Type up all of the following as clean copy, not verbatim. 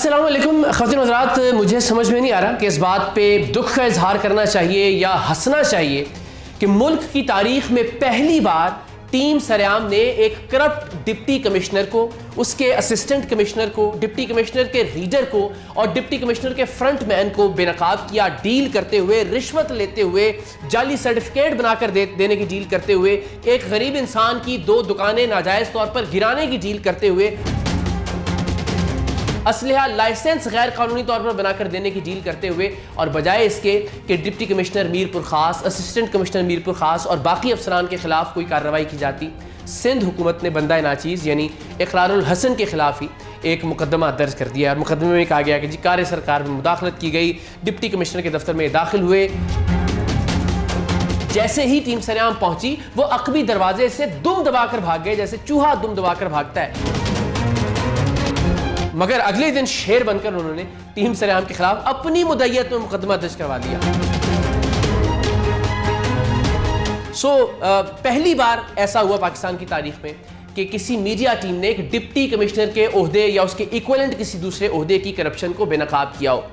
अस्सलाम वालेकुम ख़वातीन हज़रात, मुझे समझ में नहीं आ रहा कि इस बात पे दुख का इजहार करना चाहिए या हंसना चाहिए कि मुल्क की तारीख में पहली बार टीम सरेआम ने एक करप्ट डिप्टी कमिश्नर को, उसके असिस्टेंट कमिश्नर को, डिप्टी कमिश्नर के रीडर को और डिप्टी कमिश्नर के फ्रंटमैन को बेनकाब किया, डील करते हुए, रिश्वत लेते हुए, जाली सर्टिफिकेट बनाकर देने की डील करते हुए, एक गरीब इंसान की 2 दुकानें नाजायज़ तौर पर गिराने की डील करते हुए, असलहा लाइसेंस गैर कानूनी तौर पर बनाकर देने की डील करते हुए, और बजाय इसके कि डिप्टी कमिश्नर मीरपुर खास, असिस्टेंट कमिश्नर मीरपुर खास और बाकी अफसरान के खिलाफ कोई कार्रवाई की जाती, सिंध हुकूमत ने बंदा नाचीज़ यानी इकरारुल हसन के खिलाफ ही एक मुकदमा दर्ज कर दिया। और मुकदमे में कहा गया कि जी कार्य सरकार में मुदाखलत की गई, डिप्टी कमिश्नर के दफ्तर में दाखिल हुए। जैसे ही टीम सरेआम पहुंची वो अकबी दरवाजे से दुम दबाकर भाग गए, जैसे चूहा दुम दबाकर भागता है। मगर अगले दिन शेर बनकर उन्होंने टीम सरेआम के खिलाफ अपनी मुद्दत में मुकदमा दर्ज करवा लिया। पहली बार ऐसा हुआ पाकिस्तान की तारीख में कि किसी मीडिया टीम ने एक डिप्टी कमिश्नर के ओहदे या उसके इक्वलेंट किसी दूसरे ओहदे की करप्शन को बेनकाब किया हो।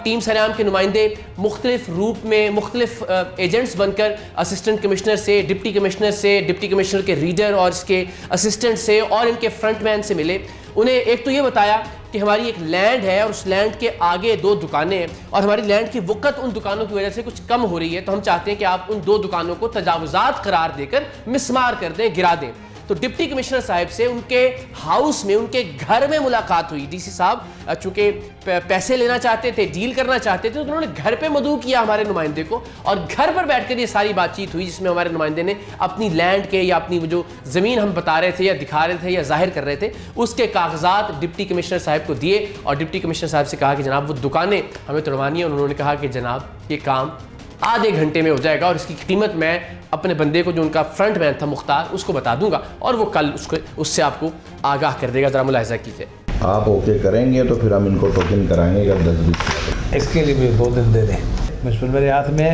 टीम सरेआम के नुमाइंदे मुख्तलिफ रूप में मुख्तलिफ एजेंट्स बनकर असिस्टेंट कमिश्नर से, डिप्टी कमिश्नर से, डिप्टी कमिश्नर के रीडर और इसके असिस्टेंट से और इनके फ्रंटमैन से मिले। उन्हें एक तो ये बताया कि हमारी एक लैंड है और उस लैंड के आगे 2 दुकानें हैं और हमारी लैंड की वक़्त उन दुकानों की वजह से कुछ कम हो रही है, तो हम चाहते हैं कि आप उन 2 दुकानों को तजावुज़ात करार देकर मिसमार कर दें, गिरा दें। तो डिप्टी कमिश्नर साहब से उनके हाउस में, उनके घर में मुलाकात हुई। डीसी साहब चूंकि पैसे लेना चाहते थे, डील करना चाहते थे, तो उन्होंने घर पे मदऊ किया हमारे नुमाइंदे को और घर पर बैठकर ये सारी बातचीत हुई, जिसमें हमारे नुमाइंदे ने अपनी लैंड के या अपनी वो जो ज़मीन हम बता रहे थे या दिखा रहे थे या जाहिर कर रहे थे, उसके कागजात डिप्टी कमिश्नर साहब को दिए और डिप्टी कमिश्नर साहब से कहा कि जनाब वो दुकानें हमें तोड़वानी है। उन्होंने कहा कि जनाब ये काम आधे घंटे में हो जाएगा और इसकी कीमत मैं अपने बंदे को, जो उनका फ्रंट मैन था मुख्तार, उसको बता दूंगा और वो कल उससे आपको आगाह कर देगा। ज़रा मुलाहिज़ा कीजिए। आप ओके करेंगे तो फिर हम इनको टोकन कराएंगे अगर 10-20 इसके लिए भी 2 दिन दे दें। मुश्किल मेरे हाथ में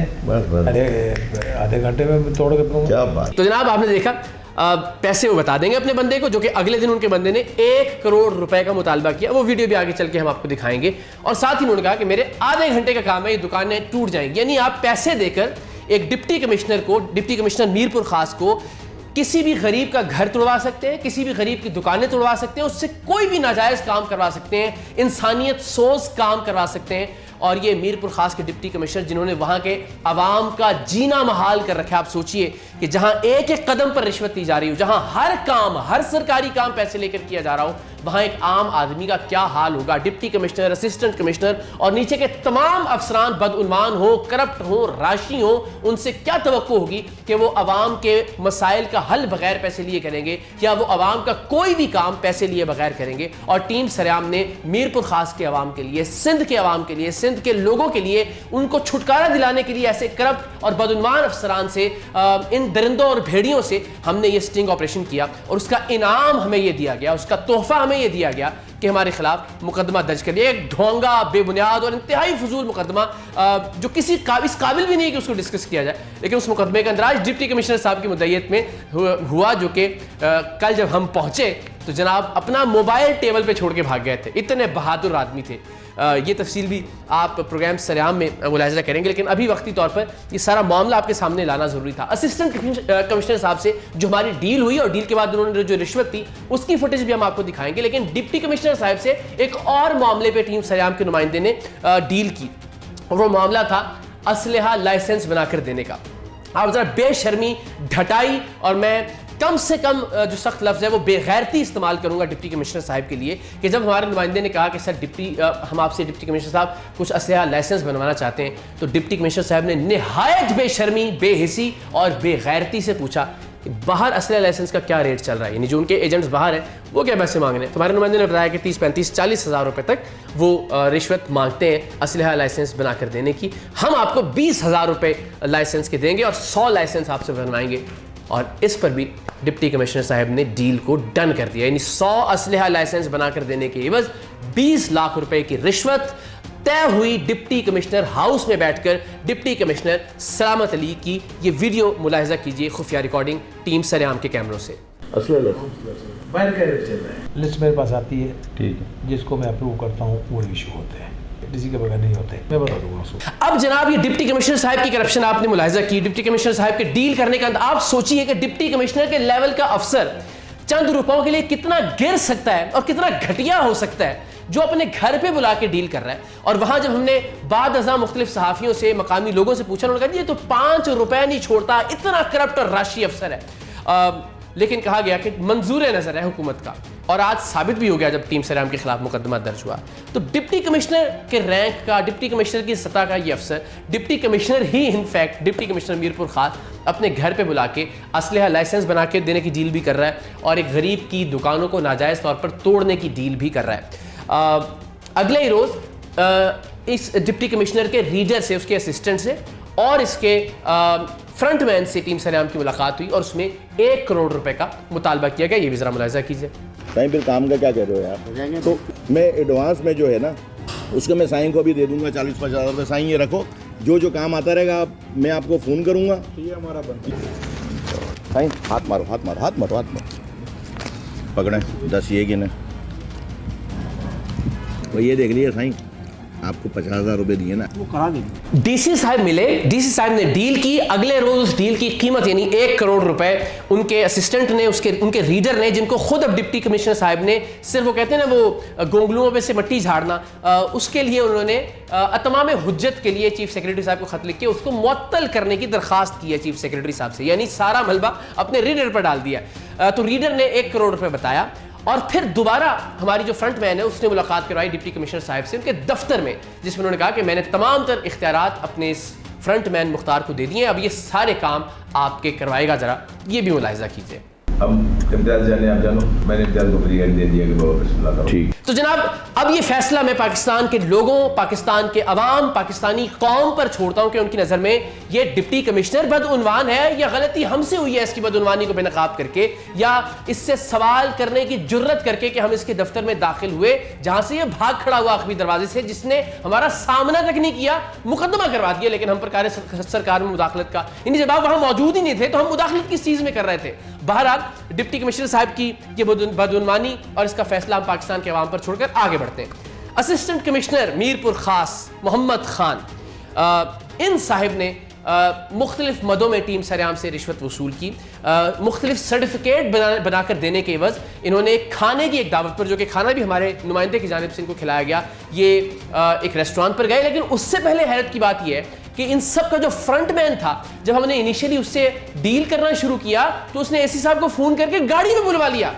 आधे घंटे में तोड़ के क्या बात। तो जनाब आपने देखा, पैसे वो बता देंगे अपने बंदे को, जो कि अगले दिन उनके बंदे ने 1 करोड़ रुपए का मुतालबा किया। वो वीडियो भी आगे चल के हम आपको दिखाएंगे। और साथ ही उन्होंने कहा कि मेरे आधे घंटे का काम है, ये दुकानें टूट जाएंगी। यानी आप पैसे देकर एक डिप्टी कमिश्नर को, डिप्टी कमिश्नर मीरपुर खास को, किसी भी गरीब का घर तोड़वा सकते हैं, किसी भी गरीब की दुकानें तोड़वा सकते हैं, उससे कोई भी नाजायज़ काम करवा सकते हैं, इंसानियत सोच काम करवा सकते हैं। और ये मीरपुर खास के डिप्टी कमिश्नर जिन्होंने वहाँ के अवाम का जीना महाल कर रखा है। आप सोचिए कि जहाँ एक एक कदम पर रिश्वत दी जा रही हो, जहाँ हर काम, हर सरकारी काम पैसे लेकर किया जा रहा हो, वहाँ एक आम आदमी का क्या हाल होगा। डिप्टी कमिश्नर, असिस्टेंट कमिश्नर और नीचे के तमाम अफसरान बदउन्मान हो, करप्ट हो, राशि हो, उनसे क्या तवक्को होगी कि वो अवाम के मसाइल का हल बगैर पैसे लिए करेंगे या वो अवाम का कोई भी काम पैसे लिए बगैर करेंगे। और टीम सरेआम ने मीरपुर खास के अवाम के लिए, सिंध के अवाम के लिए, सिंध के लोगों के लिए, उनको छुटकारा दिलाने के लिए ऐसे करप्ट और बदउन्मान अफसरान से, इन दरिंदों और भेड़ियों से हमने ये स्टिंग ऑपरेशन किया और उसका इनाम हमें ये दिया गया, उसका तोहफा हमें ये दिया गया कि हमारे खिलाफ मुकदमा दर्ज कर लिया। एक ढोंगा, बेबुनियाद और इंतहाई फजूल मुकदमा जो किसी इस काबिल भी नहीं है कि उसको डिस्कस किया जाए। लेकिन उस मुकदमे का अंदराज डिप्टी कमिश्नर साहब की मुद्दत में हुआ, जो कि कल जब हम पहुंचे तो जनाब अपना मोबाइल टेबल पे छोड़ के भाग गए थे। इतने बहादुर आदमी थे। ये तफसील भी आप प्रोग्राम सरेआम में मुलाहिज़ा करेंगे, लेकिन अभी वक्ती तौर पर ये सारा मामला आपके सामने लाना ज़रूरी था। असिस्टेंट कमिश्नर साहब से जो हमारी डील हुई और डील के बाद उन्होंने जो रिश्वत थी उसकी फुटेज भी हम आपको दिखाएंगे। लेकिन डिप्टी कमिश्नर साहब से एक और मामले पर टीम सरेआम के नुमाइंदे ने डील की और वो मामला था असलहा लाइसेंस बनाकर देने का। आप ज़रा बेशर्मी, ढटाई और मैं कम से कम जो सख्त लफ्ज़ है वो बेगैरती इस्तेमाल करूंगा डिप्टी कमिश्नर साहब के लिए कि जब हमारे नुमाइंदे ने कहा कि सर हम आपसे डिप्टी कमिश्नर साहब कुछ असलहा लाइसेंस बनवाना चाहते हैं, तो डिप्टी कमिश्नर साहब ने निहायत बेशर्मी, बेहिसी और बेगैरती से पूछा कि बाहर असलहा लाइसेंस का क्या रेट चल रहा है, यानी जो उनके एजेंट्स बाहर हैं वो क्या पैसे मांग रहे हैं। तुम्हारे नुमाइंदे ने बताया कि 30, 35, 40 हज़ार रुपये तक वो रिश्वत मांगते हैं असलहा लाइसेंस बना कर देने की। हम आपको 20,000 रुपये लाइसेंस के देंगे और 100 लाइसेंस आपसे बनवाएंगे। और इस पर भी डिप्टी कमिश्नर साहब ने डील को डन कर दिया, यानी 100 असलहा लाइसेंस बनाकर देने के एवज 20 लाख रुपए की रिश्वत तय हुई डिप्टी कमिश्नर हाउस में बैठकर। डिप्टी कमिश्नर सलामत अली की ये वीडियो मुलाहिजा कीजिए, खुफिया रिकॉर्डिंग टीम सरेआम के कैमरों से। असली बाहर का रेट चल रहा है, लिस्ट मेरे पास आती है, ठीक है, जिसको मैं अप्रूव करता हूँ वो इशू होते हैं, किसी के बगैर नहीं होते, मैं बता दूंगा उसको। अब जनाब ये डिप्टी कमिश्नर साहब की करप्शन आपने मुलाहिजा की, डिप्टी कमिश्नर साहब के डील करने का आप सोचिए कि डिप्टी कमिश्नर के लेवल का अफसर चंद रुपयों के लिए कितना गिर सकता है और कितना घटिया हो सकता है, जो अपने घर पे बुला के डील कर रहा है। और वहां जब हमने बाद अज़ा मुख्तलिफ सहाफ़ियों से, मकामी लोगों से पूछा, उन्होंने कहा ये तो 5 रुपए नहीं छोड़ता, इतना करप्ट और राशि अफसर है। लेकिन कहा गया कि मंजूर नजर है हुकूमत का, और आज साबित भी हो गया जब टीम सरेआम के खिलाफ मुकदमा दर्ज हुआ। तो डिप्टी कमिश्नर के रैंक का, डिप्टी कमिश्नर की सतह का ये अफसर, डिप्टी कमिश्नर ही इनफैक्ट डिप्टी कमिश्नर मीरपुर खास अपने घर पे बुला के असलहा लाइसेंस बना के देने की डील भी कर रहा है, और एक गरीब की दुकानों को नाजायज़ तौर पर तोड़ने की डील भी कर रहा है। अगले ही रोज़ इस डिप्टी कमिश्नर के रीडर से, उसके असिस्टेंट से और इसके फ्रंटमैन से टीम सरेआम की मुलाकात हुई, और उसमें 1 करोड़ रुपए का मुतालबा किया गया। ये भी ज़रा मुलाहिजा कीजिए। साईं फिर काम का क्या कह रहे हो यार? तो मैं एडवांस में जो है ना, उसको मैं साईं को भी दे दूंगा 40-50 रुपये। साईं ये रखो, जो काम आता रहेगा मैं आपको फ़ोन करूंगा। तो ये हमारा बंद। साईं हाथ मारो, हाथ मारो, हाथ मारो, हाथ मारो, पकड़ें 10 ये गिने। तो ये देख लिए साईं, आपको 50,000 रुपये दिए ना, वो करा देंगे। डीसी साहब मिले, डीसी साहब ने डील की। अगले रोज उस डील की कीमत यानी 1 करोड़ रुपए उनके असिस्टेंट ने, उनके रीडर ने, जिनको खुद अब डिप्टी कमिश्नर साहब ने सिर्फ, वो कहते हैं ना वो गोंगलुओं पे से मट्टी झाड़ना, उसके लिए उन्होंने अतमाम हुज्जत के लिए चीफ सेक्रेटरी साहब को खत लिख के उसको मुअत्तल करने की दरखास्त की है चीफ सेक्रेटरी साहब से, यानी सारा मलबा अपने रीडर पर डाल दिया। तो रीडर ने 1 करोड़ रुपए बताया, और फिर दोबारा हमारी जो फ्रंट मैन है उसने मुलाकात करवाई डिप्टी कमिश्नर साहब से उनके दफ्तर में, जिसमें उन्होंने कहा कि मैंने तमाम तर इख्तियारात अपने इस फ्रंट मैन मुख्तार को दे दिए, अब ये सारे काम आपके करवाएगा। जरा ये भी मुलाहिजा कीजिए। अब इम्तियाज जाने आप जानो, मैंने इम्तियाज को फ्री हैंड दे दिया कि बाबा बिस्मिल्लाह करो। ठीक। तो जनाब अब ये फैसला मैं पाकिस्तान के लोगों, पाकिस्तान के अवाम, पाकिस्तानी कौम पर छोड़ता हूं कि उनकी नज़र में ये डिप्टी कमिश्नर बदउनवान है, या गलती हमसे हुई है इसकी बदउनवानी को बेनकाब करके, या इससे सवाल करने की जुर्रत करके कि हम इसके दफ्तर में दाखिल हुए जहां से ये भाग खड़ा हुआ आखिरी दरवाजे से, जिसने हमारा सामना तक नहीं किया, मुकदमा करवा दिया, लेकिन हम पर कार्य सरकार में मुदाखलत का, यानी जब आप वहां मौजूद ही नहीं थे तो हम मुदाखलत किस चीज में कर रहे थे। बहरहाल डिप्टी कमिश्नर साहब की ये बदउनवानी और इसका फैसला हम पाकिस्तान के अवाम पर छोड़कर आगे बढ़ते हैं। असिस्टेंट कमिश्नर मीरपुर खास मोहम्मद खान, इन साहिब ने मुख्तलिफ मदों में टीम सरेआम से रिश्वत वसूल की। मुख्तलिफ सर्टिफिकेट बनाकर देने के एवज इन्होंने खाने की एक दावत पर, जो कि खाना भी हमारे नुमाइंदे की जानिब से इनको खिलाया गया, ये एक रेस्टोरेंट पर गए। लेकिन उससे पहले हैरत की बात यह है कि इन सब का जो फ्रंट मैन था, जब हमने इनिशियली उससे डील करना शुरू किया तो उसने एसी साहब को फोन करके गाड़ी में बुलवा लिया।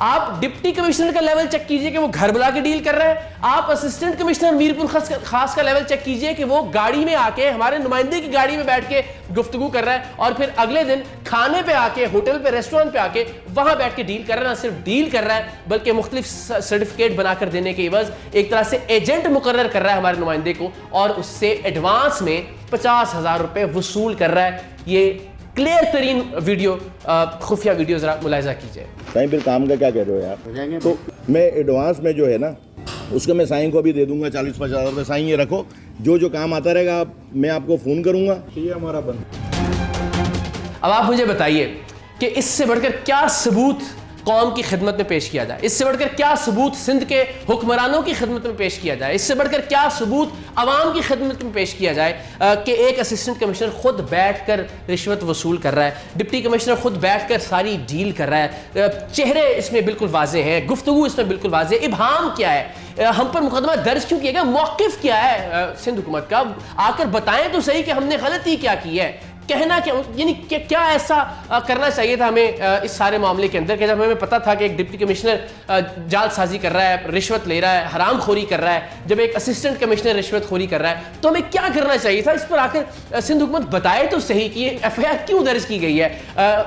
आप डिप्टी कमिश्नर का लेवल चेक कीजिए कि वो घर बुला के डील कर रहे हैं, आप असिस्टेंट कमिश्नर मीरपुर खास का लेवल चेक कीजिए कि वो गाड़ी में आके, हमारे नुमाइंदे की गाड़ी में बैठ के गुफ्तगू कर रहा है, और फिर अगले दिन खाने पे आके, होटल पे, रेस्टोरेंट पे आके वहां बैठ के डील कर रहा है। ना सिर्फ डील कर रहा है बल्कि मुख्तलिफ सर्टिफिकेट बनाकर देने के एवज एक तरह से एजेंट मुकर्रर कर रहा है हमारे नुमाइंदे को, और उससे एडवांस में 50,000 रुपए वसूल कर रहा है। ये क्लियर तरीन वीडियो, खुफिया वीडियो, जरा मुलाहिजा कीजिए। साईं फिर काम का क्या कह रहे हो यार? तो मैं एडवांस में जो है ना, उसको मैं साईं को भी दे दूंगा 40-50 रुपये। साईं ये रखो, जो काम आता रहेगा मैं आपको फ़ोन करूंगा। तो ये हमारा बंद। अब आप मुझे बताइए कि इससे बढ़कर क्या सबूत कौम की खिदमत में पेश किया जाए, इससे बढ़कर क्या सबूत सिंध के हुक्मरानों की खिदमत में पेश किया जाए, इससे बढ़कर क्या सबूत अवाम की खिदमत में पेश किया जाए कि एक असिस्टेंट कमिश्नर खुद बैठकर रिश्वत वसूल कर रहा है, डिप्टी कमिश्नर खुद बैठकर सारी डील कर रहा है, चेहरे इसमें बिल्कुल वाजे हैं, गुफ्तगू इसमें बिल्कुल वाजे, इब्हाम क्या है, हम पर मुकदमा दर्ज क्यों किया गया, मौक़िफ़ क्या है सिंध हुकूमत का, आकर बताएं तो सही कि हमने गलती क्या की है, कहना क्या, यानी क्या ऐसा करना चाहिए था हमें इस सारे मामले के अंदर कि जब हमें पता था कि एक डिप्टी कमिश्नर जालसाजी कर रहा है, रिश्वत ले रहा है, हरामखोरी कर रहा है, जब एक असिस्टेंट कमिश्नर रिश्वतखोरी कर रहा है, तो हमें क्या करना चाहिए था। इस पर आकर सिंध हुकूमत बताए तो सही कि FIR क्यों दर्ज की गई है,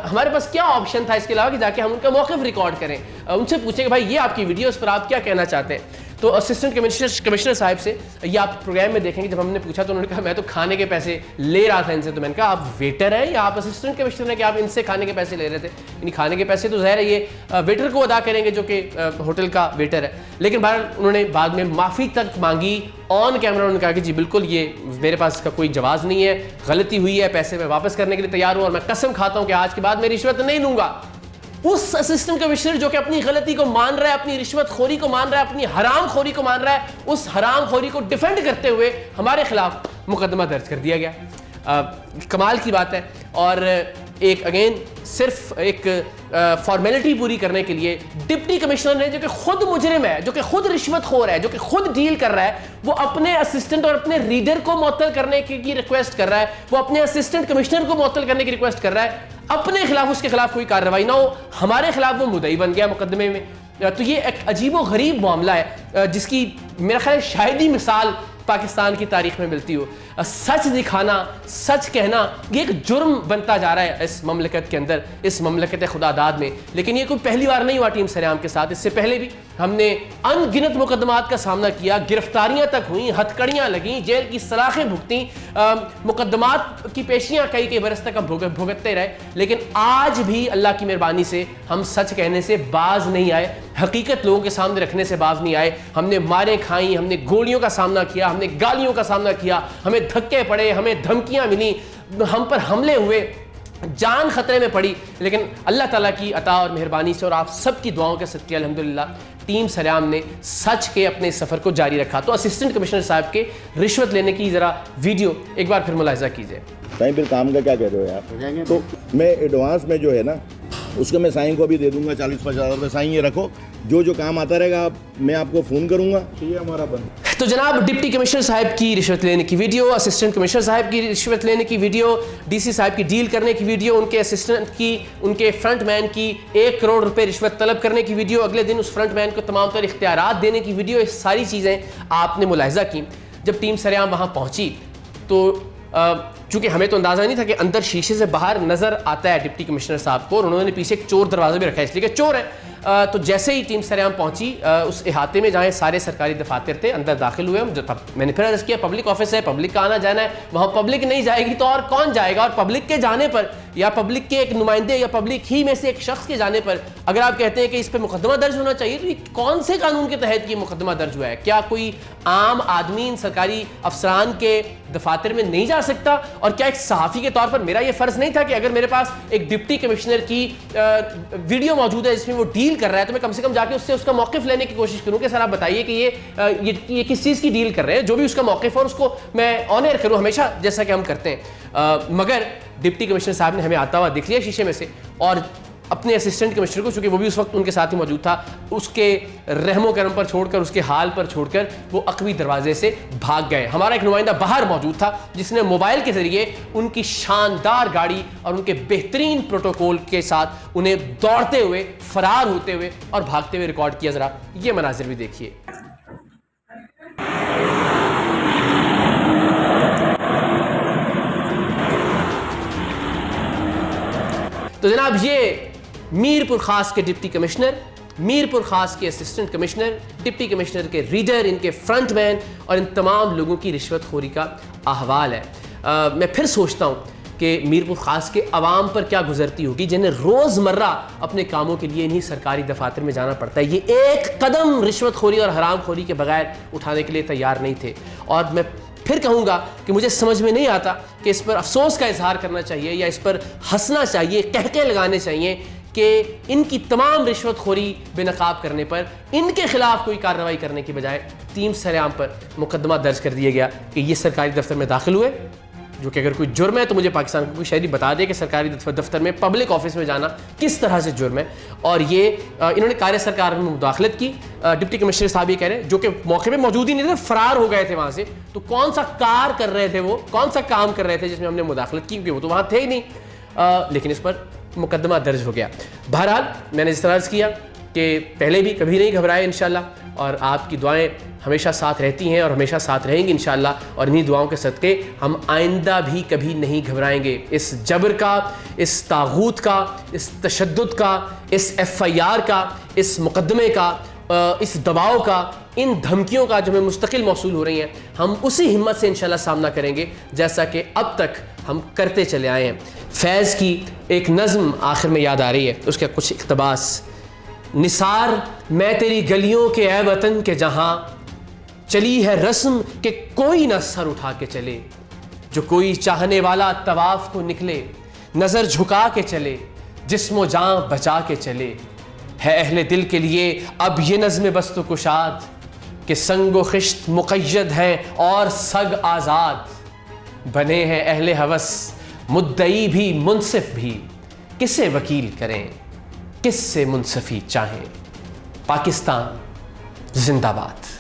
हमारे पास क्या ऑप्शन था इसके अलावा कि जाके हम उनका मौक़िफ़ रिकॉर्ड करें, उनसे पूछें कि भाई ये आपकी वीडियो, इस पर आप क्या कहना चाहते हैं। तो असिस्टेंट कमिश्नर साहब से ये आप प्रोग्राम में देखेंगे, जब हमने पूछा तो उन्होंने कहा मैं तो खाने के पैसे ले रहा था इनसे। तो मैंने कहा आप वेटर हैं या आप असिस्टेंट कमिश्नर हैं कि आप इनसे खाने के पैसे ले रहे थे? यानी खाने के पैसे तो ज़ाहिर है ये वेटर को अदा करेंगे जो कि होटल का वेटर है। लेकिन बहरहाल उन्होंने बाद में माफ़ी तक मांगी ऑन कैमरा, उन्होंने कहा कि जी बिल्कुल ये मेरे पास इसका कोई जवाब नहीं है, गलती हुई है, पैसे मैं वापस करने के लिए तैयार हूँ और मैं कसम खाता हूँ कि आज के बाद मैं रिश्वत नहीं लूँगा। उस असिस्टेंट कमिश्नर जो कि अपनी गलती को मान रहा है, अपनी रिश्वतखोरी को मान रहा है, अपनी हरामखोरी को मान रहा है, उस हरामखोरी को डिफेंड करते हुए हमारे खिलाफ मुकदमा दर्ज कर दिया गया। कमाल की बात है। और एक अगेन सिर्फ एक फॉर्मेलिटी पूरी करने के लिए डिप्टी कमिश्नर ने, जो कि खुद मुजरिम है, जो कि खुद रिश्वतखोर है, जो कि खुद डील कर रहा है, वो अपने असिस्टेंट और अपने रीडर को मुअत्तल करने की रिक्वेस्ट कर रहा है, वो अपने असिस्टेंट कमिश्नर को मुअत्तल करने की रिक्वेस्ट कर रहा है। अपने खिलाफ, उसके खिलाफ कोई कार्रवाई ना हो, हमारे खिलाफ वो मुद्दई बन गया मुकदमे में। तो ये एक अजीबो गरीब मामला है जिसकी मेरा ख्याल शायद ही मिसाल पाकिस्तान की तारीख में मिलती हो। सच दिखाना, सच कहना, ये एक जुर्म बनता जा रहा है इस ममलकत के अंदर, इस ममलकत खुदादाद में। लेकिन ये कोई पहली बार नहीं हुआ टीम सरेआम के साथ। इससे पहले भी हमने अनगिनत मुकदमात का सामना किया, गिरफ्तारियां तक हुई, हथकड़ियां लगीं, जेल की सलाखें भुगती, मुकदमात की पेशियां कई बरस तक हम भुगतते रहे। लेकिन आज भी अल्लाह की मेहरबानी से हम सच कहने से बाज नहीं आए, हकीकत लोगों के सामने रखने से बाज नहीं आए। हमने मारें खाई, हमने गोलियों का सामना किया, हमने गालियों का सामना किया, हमें धक्के पड़े, हमें धमकियां मिली, हम पर हमले हुए, जान खतरे में पड़ी। लेकिन अल्लाह ताला की अता और मेहरबानी से और आप सबकी दुआओं के सदके अल्हम्दुलिल्लाह टीम सरेआम ने सच के अपने सफ़र को जारी रखा। तो असिस्टेंट कमिश्नर साहब के रिश्वत लेने की ज़रा वीडियो एक बार फिर मुलाहिजा कीजिए। साईं फिर काम का क्या कह रहे हो यार? तो मैं एडवांस में जो है ना, उसको मैं साईं को भी दे दूंगा 40-50 रुपये। साईं ये रखो, जो काम आता रहेगा मैं आपको फ़ोन करूंगा। ये हमारा बंद। तो जनाब डिप्टी कमिश्नर साहब की रिश्वत लेने की वीडियो, असिस्टेंट कमिश्नर साहब की रिश्वत लेने की वीडियो, डीसी साहब की डील करने की वीडियो, उनके असिस्टेंट की, उनके फ्रंटमैन की 1 करोड़ रुपए रिश्वत तलब करने की वीडियो, अगले दिन उस फ्रंटमैन को तमाम तर इख्तियारात देने की वीडियो, ये सारी चीज़ें आपने मुलाहिजा की। जब टीम सरेआम वहाँ पहुँची तो चूँकि हमें तो अंदाज़ा नहीं था कि अंदर शीशे से बाहर नज़र आता है डिप्टी कमिश्नर साहब को, और उन्होंने पीछे एक चोर दरवाज़ा भी रखा है इसलिए कि चोर है। तो जैसे ही टीम सरेआम पहुंची उस इहाते में जहाँ सारे सरकारी दफातर थे, अंदर दाखिल हुए हम। जो मैंने फिर अर्ज़ किया पब्लिक ऑफिस है, पब्लिक का आना जाना है, वहाँ पब्लिक नहीं जाएगी तो और कौन जाएगा? और पब्लिक के जाने पर या पब्लिक के एक नुमाइंदे या पब्लिक ही में से एक शख्स के जाने पर अगर आप कहते हैं कि इस पर मुकदमा दर्ज होना चाहिए, तो ये कौन से कानून के तहत ये मुकदमा दर्ज हुआ है? क्या कोई आम आदमी इन सरकारी अफसरान के दफातर में नहीं जा सकता? और क्या एक सहाफ़ी के तौर पर मेरा ये फ़र्ज़ नहीं था कि अगर मेरे पास एक डिप्टी कमिश्नर की वीडियो मौजूद है जिसमें वो डील कर रहा है, तो मैं कम से कम जाके उससे उसका मौक़िफ़ लेने की कोशिश करूँ कि सर आप बताइए कि ये किस चीज़ की डील कर रहे हैं, जो भी उसका मौक़िफ़ और उसको मैं ऑनर करूँ हमेशा, जैसा कि हम करते हैं। मगर डिप्टी कमिश्नर साहब ने हमें आता हुआ दिख लिया शीशे में से, और अपने असिस्टेंट कमिश्नर को, चूँकि वो भी उस वक्त उनके साथ ही मौजूद था, उसके रहमो करम पर छोड़कर, उसके हाल पर छोड़कर वो अकबी दरवाजे से भाग गए। हमारा एक नुमाइंदा बाहर मौजूद था जिसने मोबाइल के ज़रिए उनकी शानदार गाड़ी और उनके बेहतरीन प्रोटोकॉल के साथ उन्हें दौड़ते हुए, फरार होते हुए और भागते हुए रिकॉर्ड किया। ज़रा ये मनाजिर भी देखिए। तो जनाब ये मीरपुर खास के डिप्टी कमिश्नर, मीरपुर खास के असिस्टेंट कमिश्नर, डिप्टी कमिश्नर के रीडर, इनके फ्रंटमैन और इन तमाम लोगों की रिश्वतखोरी का अहवाल है। मैं फिर सोचता हूँ कि मीरपुर खास के अवाम पर क्या गुजरती होगी जिन्हें रोज़मर्रा अपने कामों के लिए इन्हीं सरकारी दफातर में जाना पड़ता है। ये एक कदम रिश्वतखोरी और हरामखोरी के बगैर उठाने के लिए तैयार नहीं थे। और मैं फिर कहूँगा कि मुझे समझ में नहीं आता कि इस पर अफसोस का इजहार करना चाहिए या इस पर हंसना चाहिए, कहके लगाने चाहिए कि इनकी तमाम रिश्वतखोरी बेनकाब करने पर इनके खिलाफ कोई कार्रवाई करने की बजाय टीम सरेआम पर मुकदमा दर्ज कर दिया गया कि ये सरकारी दफ्तर में दाखिल हुए, जो कि अगर कोई जुर्म है तो मुझे पाकिस्तान को कोई शहरी बता दे कि सरकारी दफ्तर में, पब्लिक ऑफिस में जाना किस तरह से जुर्म है। और ये इन्होंने कार्य सरकार में मुदाखलत की। डिप्टी कमिश्नर साहब ये कह रहे हैं, जो कि मौके पे मौजूद ही नहीं थे, फरार हो गए थे वहाँ से, तो कौन सा कार कर रहे थे वो, कौन सा काम कर रहे थे जिसमें हमने मुदाखलत की, क्योंकि वो तो वहाँ थे ही नहीं। लेकिन इस पर मुकदमा दर्ज हो गया। बहरहाल मैंने इस तरह अर्ज़ किया कि पहले भी कभी नहीं घबराए इंशाल्लाह, और आपकी दुआएं हमेशा साथ रहती हैं और हमेशा साथ रहेंगी इंशाल्लाह, और इन्हीं दुआओं के सदक़े हम आइंदा भी कभी नहीं घबराएंगे। इस जबर का, इस तागूत का, इस तशद्दुद का, इस FIR का, इस मुकदमे का, इस दबाव का, इन धमकियों का जो हमें मुस्तकिल मौसूल हो रही हैं, हम उसी हिम्मत से इंशाल्लाह सामना करेंगे जैसा कि अब तक हम करते चले आए हैं। फैज़ की एक नज़्म आखिर में याद आ रही है, उसका कुछ इक़्तिबास। निसार मैं तेरी गलियों के ऐ वतन के जहाँ, चली है रस्म के कोई न सर उठा के चले, जो कोई चाहने वाला तवाफ को निकले, नज़र झुका के चले, जिस्मो जान बचा के चले। है अहले दिल के लिए अब ये नज़्म बस्त कुशाद कि संगो खिश्त मुक़य्यद हैं और सग आज़ाद। बने हैं अहले हवस मुद्दई भी मुनसिफ भी, किसे वकील करें किससे मुनसफी चाहें। पाकिस्तान जिंदाबाद।